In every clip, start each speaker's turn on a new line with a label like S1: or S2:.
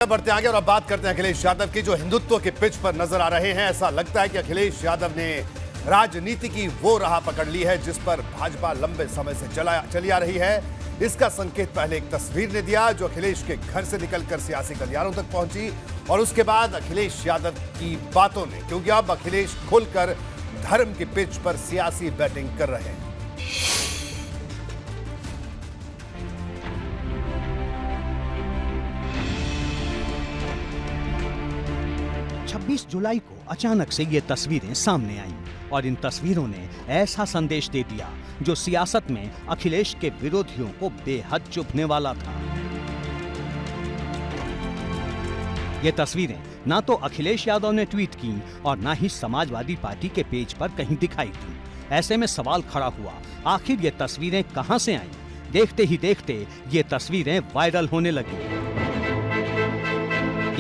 S1: बढ़ते आगे और अब बात करते हैं अखिलेश यादव की, जो हिंदुत्व के पिच पर नजर आ रहे हैं। ऐसा लगता है कि अखिलेश यादव ने राजनीति की वो राह पकड़ ली है जिस पर भाजपा लंबे समय से चली आ रही है। इसका संकेत पहले एक तस्वीर ने दिया जो अखिलेश के घर से निकलकर सियासी गलियारों तक पहुंची, और उसके बाद अखिलेश यादव की बातों ने, क्योंकि अब अखिलेश खुलकर धर्म की पिच पर सियासी बैटिंग कर रहे हैं।
S2: 26 जुलाई को अचानक से ये तस्वीरें सामने आईं और इन तस्वीरों ने ऐसा संदेश दे दिया जो सियासत में अखिलेश के विरोधियों को बेहद चुभने वाला था। ये तस्वीरें ना तो अखिलेश यादव ने ट्वीट की और ना ही समाजवादी पार्टी के पेज पर कहीं दिखाई दी। ऐसे में सवाल खड़ा हुआ, आखिर ये तस्वीरें कहां से आईं? देखते ही देखते ये तस्वीरें वायरल होने लगी।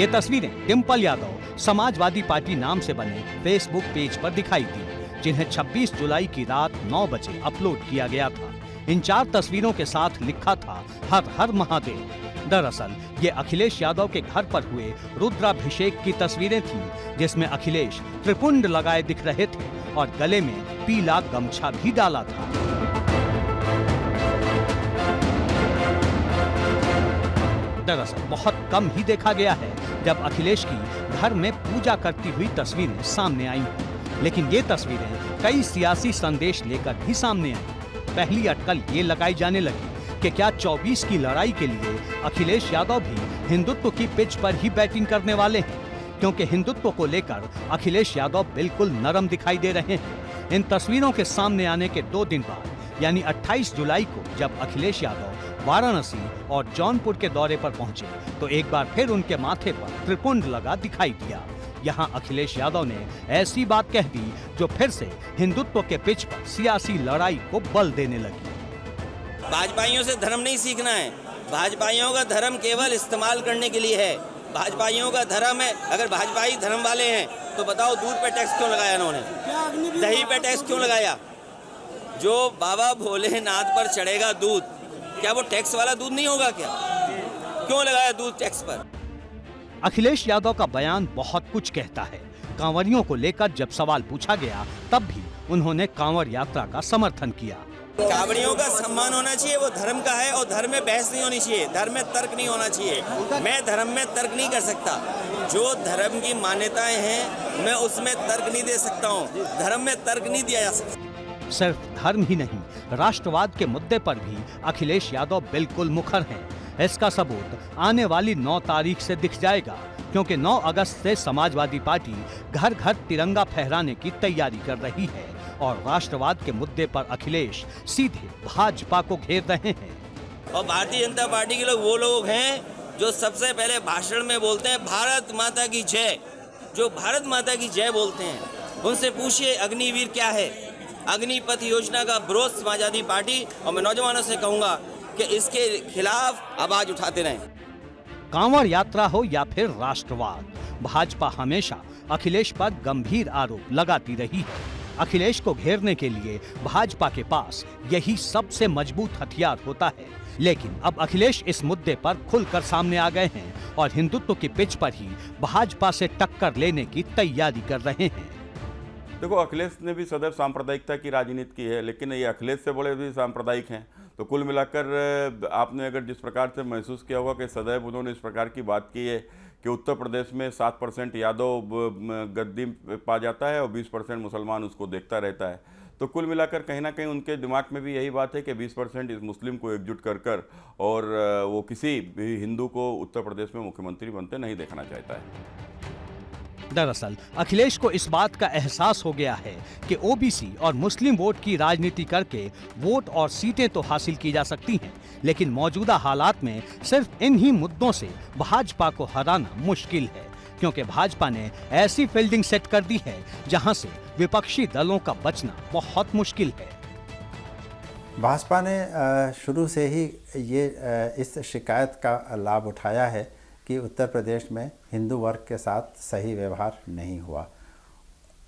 S2: ये तस्वीरें डिंपल यादव समाजवादी पार्टी नाम से बने फेसबुक पेज पर दिखाई दी, जिन्हें 26 जुलाई की रात 9 बजे अपलोड किया गया था। इन 4 तस्वीरों के साथ लिखा था, हर हर महादेव। दरअसल ये अखिलेश यादव के घर पर हुए रुद्राभिषेक की तस्वीरें थीं, जिसमें अखिलेश त्रिपुंड लगाए दिख रहे थे और गले में पीला गमछा भी डाला था। दरअसल बहुत कम ही देखा गया है जब अखिलेश की घर में पूजा करती हुई तस्वीरें सामने आई, लेकिन ये तस्वीरें कई सियासी संदेश लेकर भी सामने आई। पहली अटकल ये लगाई जाने लगी कि क्या 24 की लड़ाई के लिए अखिलेश यादव भी हिंदुत्व की पिच पर ही बैटिंग करने वाले हैं, क्योंकि हिंदुत्व को लेकर अखिलेश यादव बिल्कुल नरम दिखाई दे रहे हैं। इन तस्वीरों के सामने आने के 2 दिन बाद यानी 28 जुलाई को जब अखिलेश यादव वाराणसी और जौनपुर के दौरे पर पहुंचे तो एक बार फिर उनके माथे पर त्रिपुंड लगा दिखाई दिया। यहां अखिलेश यादव ने ऐसी बात कह दी जो फिर से हिंदुत्व के पिच पर सियासी लड़ाई को बल देने लगी।
S3: भाजपाइयों से धर्म नहीं सीखना है, भाजपाइयों का धर्म केवल इस्तेमाल करने के लिए है। भाजपाइयों का धर्म है, अगर भाजपाई धर्म वाले हैं तो बताओ दूध पे टैक्स क्यों लगाया इन्होंने, दही पे टैक्स क्यों लगाया? जो बाबा भोलेनाथ पर चढ़ेगा दूध, क्या वो टैक्स वाला दूध नहीं होगा क्या? क्यों लगाया दूध टैक्स पर?
S2: अखिलेश यादव का बयान बहुत कुछ कहता है। कांवरियों को लेकर जब सवाल पूछा गया तब भी उन्होंने कांवर यात्रा का समर्थन किया।
S3: कांवरियों का सम्मान होना चाहिए, वो धर्म का है और धर्म में बहस नहीं होनी चाहिए, धर्म में तर्क नहीं होना चाहिए। मैं धर्म में तर्क नहीं कर सकता, जो धर्म की मान्यताएं हैं मैं उसमें तर्क नहीं दे सकता हूँ, धर्म में तर्क नहीं दिया जा सकता।
S2: सिर्फ धर्म ही नहीं, राष्ट्रवाद के मुद्दे पर भी अखिलेश यादव बिल्कुल मुखर हैं। इसका सबूत आने वाली 9 तारीख से दिख जाएगा, क्योंकि 9 अगस्त से समाजवादी पार्टी घर घर तिरंगा फहराने की तैयारी कर रही है और राष्ट्रवाद के मुद्दे पर अखिलेश सीधे भाजपा को घेर रहे हैं।
S3: और भारतीय जनता पार्टी के लोग वो लोग हैं जो सबसे पहले भाषण में बोलते हैं भारत माता की जय। जो भारत माता की जय बोलते हैं उनसे पूछिए अग्निवीर क्या है। अग्निपथ योजना का विरोध समाजवादी पार्टी और मैं नौजवानों से कहूंगा कि इसके खिलाफ आवाज उठाते रहें।
S2: कांवड़ यात्रा हो या फिर राष्ट्रवाद, भाजपा हमेशा अखिलेश पर गंभीर आरोप लगाती रही है। अखिलेश को घेरने के लिए भाजपा के पास यही सबसे मजबूत हथियार होता है, लेकिन अब अखिलेश इस मुद्दे पर खुलकर सामने आ गए हैं और हिंदुत्व की पिच पर ही भाजपा से टक्कर लेने की तैयारी कर रहे हैं।
S4: देखो, अखिलेश ने भी सदैव सांप्रदायिकता की राजनीति की है, लेकिन ये अखिलेश से बड़े भी सांप्रदायिक हैं। तो कुल मिलाकर आपने अगर जिस प्रकार से महसूस किया होगा कि सदैव उन्होंने इस प्रकार की बात की है कि उत्तर प्रदेश में 7% यादव गद्दी पा जाता है और 20% मुसलमान उसको देखता रहता है। तो कुल मिलाकर कहीं ना कहीं उनके दिमाग में भी यही बात है कि 20% इस मुस्लिम को एकजुट कर और वो किसी भी हिंदू को उत्तर प्रदेश में मुख्यमंत्री बनते नहीं देखना चाहता है।
S2: दरअसल अखिलेश को इस बात का एहसास हो गया है कि ओबीसी और मुस्लिम वोट की राजनीति करके वोट और सीटें तो हासिल की जा सकती हैं, लेकिन मौजूदा हालात में सिर्फ इन्हीं मुद्दों से भाजपा को हराना मुश्किल है, क्योंकि भाजपा ने ऐसी फील्डिंग सेट कर दी है जहां से विपक्षी दलों का बचना बहुत मुश्किल है।
S5: भाजपा ने शुरू से ही ये इस शिकायत का लाभ उठाया है कि उत्तर प्रदेश में हिंदू वर्ग के साथ सही व्यवहार नहीं हुआ।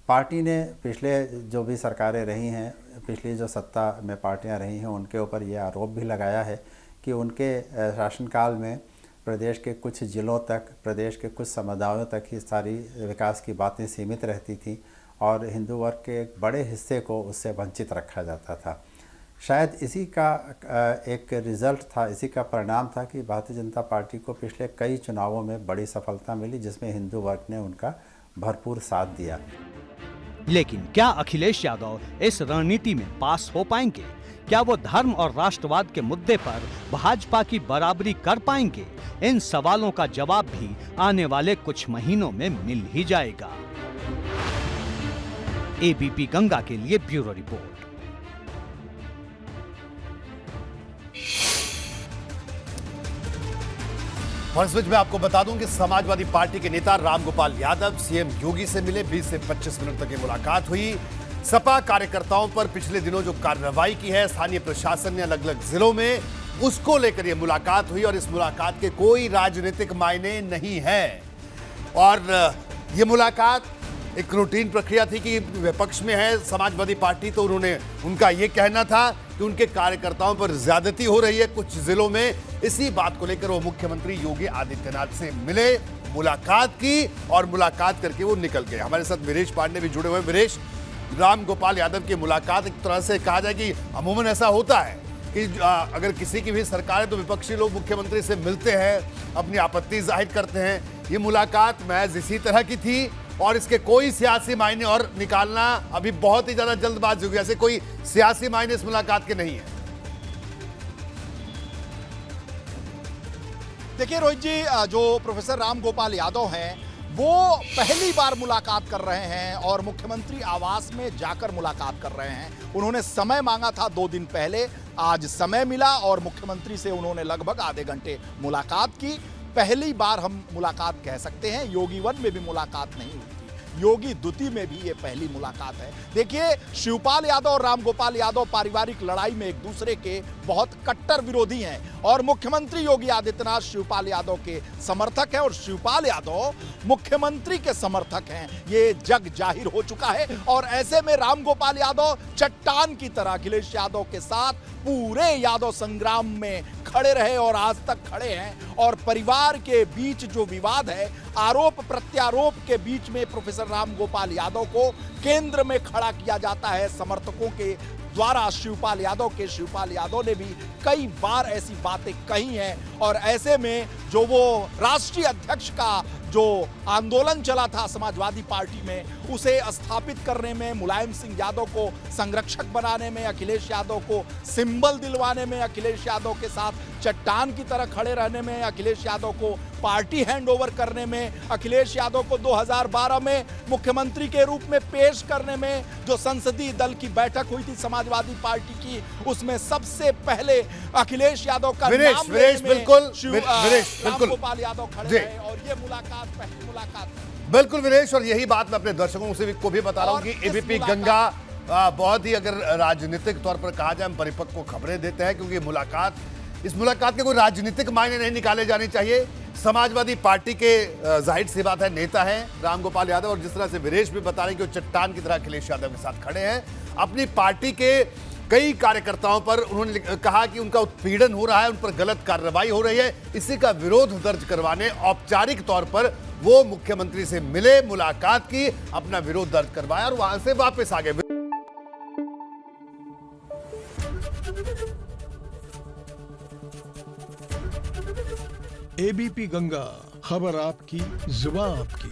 S5: पार्टी ने पिछले जो भी सरकारें रही हैं, पिछली जो सत्ता में पार्टियां रही हैं, उनके ऊपर ये आरोप भी लगाया है कि उनके शासनकाल में प्रदेश के कुछ ज़िलों तक, प्रदेश के कुछ समुदायों तक ही सारी विकास की बातें सीमित रहती थीं और हिंदू वर्ग के एक बड़े हिस्से को उससे वंचित रखा जाता था। शायद इसी का एक रिज़ल्ट था, इसी का परिणाम था कि भारतीय जनता पार्टी को पिछले कई चुनावों में बड़ी सफलता मिली, जिसमें हिंदू वर्ग ने उनका भरपूर साथ दिया।
S2: लेकिन क्या अखिलेश यादव इस रणनीति में पास हो पाएंगे? क्या वो धर्म और राष्ट्रवाद के मुद्दे पर भाजपा की बराबरी कर पाएंगे? इन सवालों का जवाब भी आने वाले कुछ महीनों में मिल ही जाएगा। एबीपी गंगा के लिए ब्यूरो रिपोर्ट।
S1: फर्स्ट में आपको बता दूं कि समाजवादी पार्टी के नेता रामगोपाल यादव सीएम योगी से मिले। 20 से 25 मिनट तक ये मुलाकात हुई। सपा कार्यकर्ताओं पर पिछले दिनों जो कार्रवाई की है स्थानीय प्रशासन ने अलग अलग जिलों में, उसको लेकर यह मुलाकात हुई और इस मुलाकात के कोई राजनीतिक मायने नहीं है। और ये मुलाकात एक रूटीन प्रक्रिया थी कि विपक्ष में है समाजवादी पार्टी, तो उनका ये कहना था कि उनके कार्यकर्ताओं पर ज्यादती हो रही है कुछ जिलों में। इसी बात को लेकर वो मुख्यमंत्री योगी आदित्यनाथ से मिले, मुलाकात की और मुलाकात करके वो निकल गए। हमारे साथ वीरेश पांडे भी जुड़े हुए हैं। वीरेश, रामगोपाल यादव की मुलाकात एक तरह से कहा जाए कि अमूमन ऐसा होता है कि अगर किसी की भी सरकार है तो विपक्षी लोग मुख्यमंत्री से मिलते हैं, अपनी आपत्ति जाहिर करते हैं। ये मुलाकात महज इसी तरह की थी और इसके कोई सियासी मायने और निकालना अभी बहुत ही ज्यादा जल्दबाजी होगी। ऐसे कोई सियासी मायने इस मुलाकात के नहीं है।
S6: देखिए रोहित जी, जो प्रोफेसर रामगोपाल यादव हैं वो पहली बार मुलाकात कर रहे हैं और मुख्यमंत्री आवास में जाकर मुलाकात कर रहे हैं। उन्होंने समय मांगा था 2 दिन पहले, आज समय मिला और मुख्यमंत्री से उन्होंने लगभग आधे घंटे मुलाकात की। पहली बार हम मुलाकात कह सकते हैं। योगी वन में भी मुलाकात नहीं हुई थी, योगी द्वितीय में भी ये पहली मुलाकात है। देखिए, शिवपाल यादव और रामगोपाल यादव पारिवारिक लड़ाई में एक दूसरे के बहुत कट्टर विरोधी हैं और मुख्यमंत्री योगी आदित्यनाथ शिवपाल यादव के समर्थक हैं और शिवपाल यादव मुख्यमंत्री के समर्थक हैं, ये जग जाहिर हो चुका है। और ऐसे में रामगोपाल यादव चट्टान की तरह अखिलेश यादव के साथ पूरे यादव संग्राम में खड़े रहे और आज तक खड़े हैं। और परिवार के बीच जो विवाद है, आरोप प्रत्यारोप के बीच में प्रोफेसर रामगोपाल यादव को केंद्र में खड़ा किया जाता है समर्थकों के द्वारा। शिवपाल यादव ने भी कई बार ऐसी बातें कही हैं और ऐसे में जो वो राष्ट्रीय अध्यक्ष का जो आंदोलन चला था समाजवादी पार्टी में, उसे स्थापित करने में, मुलायम सिंह यादव को संरक्षक बनाने में, अखिलेश यादव को सिंबल दिलवाने में, अखिलेश यादव के साथ चट्टान की तरह खड़े रहने में, अखिलेश यादव को पार्टी हैंडओवर करने में, अखिलेश यादव को 2012 में मुख्यमंत्री के रूप में पेश करने में, जो संसदीय दल की बैठक हुई थी समाजवादी पार्टी की, उसमें सबसे पहले अखिलेश यादव का नाम रामगोपाल यादव खड़े रहे और ये मुलाकात पहली मुलाकात।
S1: बिल्कुल वीरेश, और यही बात मैं अपने दर्शकों से को भी बता रहा हूं कि एबीपी गंगा बहुत ही, अगर राजनीतिक तौर पर कहा जाए, हम परिपक्व खबरें देते हैं क्योंकि इस मुलाकात के कोई राजनीतिक मायने नहीं निकाले जाने चाहिए। समाजवादी पार्टी के जाहिर सी बात है नेता हैं रामगोपाल यादव, और जिस तरह से वीरेश भी बता रहे हैं कि वो चट्टान की तरह अखिलेश यादव के साथ खड़े हैं। अपनी पार्टी के कई कार्यकर्ताओं पर उन्होंने कहा कि उनका उत्पीड़न हो रहा है, उन पर गलत कार्रवाई हो रही है, इसी का विरोध दर्ज करवाने औपचारिक तौर पर वो मुख्यमंत्री से मिले, मुलाकात की, अपना विरोध दर्ज करवाया और वहां से वापस आ गए।
S7: एबीपी गंगा, खबर आपकी, जुबान आपकी।